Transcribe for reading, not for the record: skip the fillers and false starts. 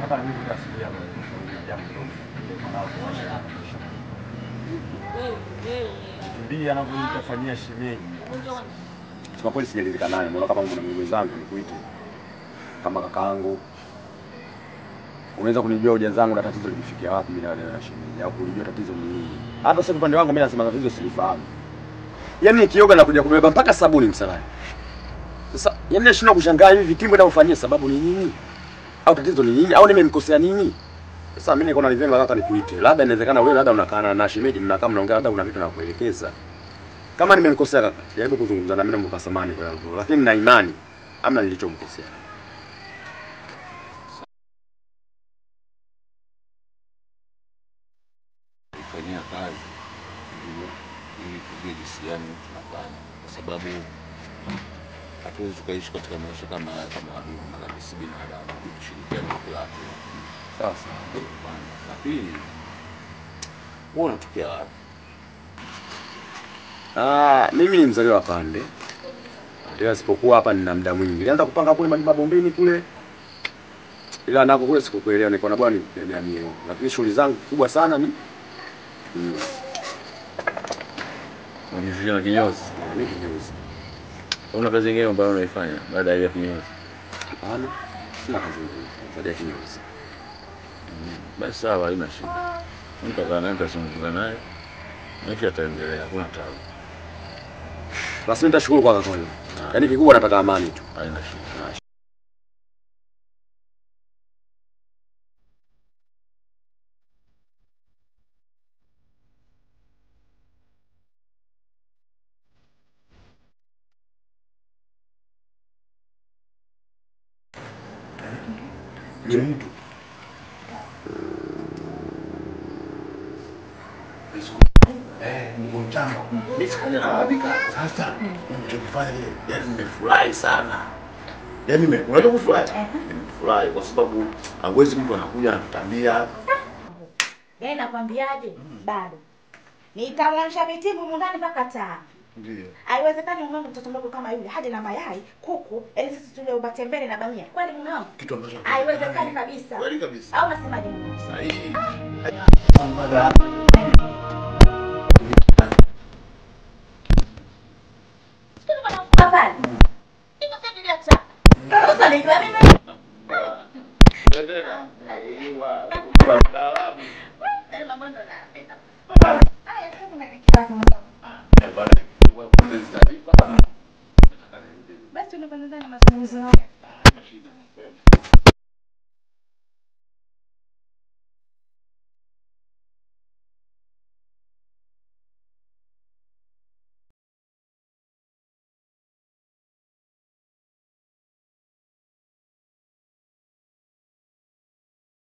Hata mimi bila sisi hapa jambo ndio anavyonitafanyia shemeji. Sema kweli sijaridhika naye. Mbona kama mwana mwenzangu nikuite kama kakaangu. Unaweza kunijua hoja zangu na tatizo limefikia wapi mimi na shemeji au kunijua tatizo ni nini. Hata sasa upande wangu mimi nasema tatizo silifahamu. Yaani nikioga na kuja kubeba mpaka sabuni msalani. Sasa yaani nashindwa kushangaa hivi vitimbo ninavyofanyia sababu ni nini? Au tatizo ni nini? Au nimemkosea nini? Sasa mimi niko na nivema hata nikuite. Labda inawezekana wewe labda unakaa na shemeji mnakaa mnaongea hata kuna vitu nakuelekeza. Kama nimemkosea kaka, jaribu kuzungumza na mimi na mkasamani kwa hivyo. Lakini na imani amna nilichomkosea. Fanyia kazi ili tujue jinsi gani tunafanya, kwa sababu hatuwezi tukaishi katika maisha kama haya kama adui si binadamu, tushirikiane kwa kila kitu. Sasa la pili, wewe unatokea wapi? Mimi ni mzaliwa wa Pande. Ndio sipokuwa hapa nina muda mwingi. Nilianza kupanga kule mabombeni kule. Ila nako kule sikukuelewa niko na bwana ni lakini shughuli zangu kubwa sana ni unajifanya kinyozi. Mimi kinyozi. Una kazi nyingine ambayo unaifanya baada ya kinyozi? Hapana. Sina kazi nyingine baada ya kinyozi. Basi sawa, haina shida. Nitakaa naye nitazungumza naye. Maisha yataendelea, hakuna taabu. Basi nitashukuru kwa kaka. Yaani kikubwa nataka amani tu. Haina shida. Ni mtu. Mungu mchanga. Nisifanye haraka. Sasa nimefanya ile. Yaani nimefurahi sana. Yaani unaweza kufurahi? Nimefurahi kwa sababu hawezi mtu anakuja anatambia. Yaani nakwambiaje? Bado. Nitamwamsha mitimu mundani mpaka taa. Ndio. Haiwezekani mume wangu mtoto mdogo kama yule haje na mayai, kuku, yaani sisi tule ubate mbele na bamia. Kweli mume wangu? Kitu ambacho haiwezekani kabisa. Kweli kabisa. Au unasemaje mume? Sahihi. Papa. Iko sasa. Sasa ni kwa mimi. Endelea.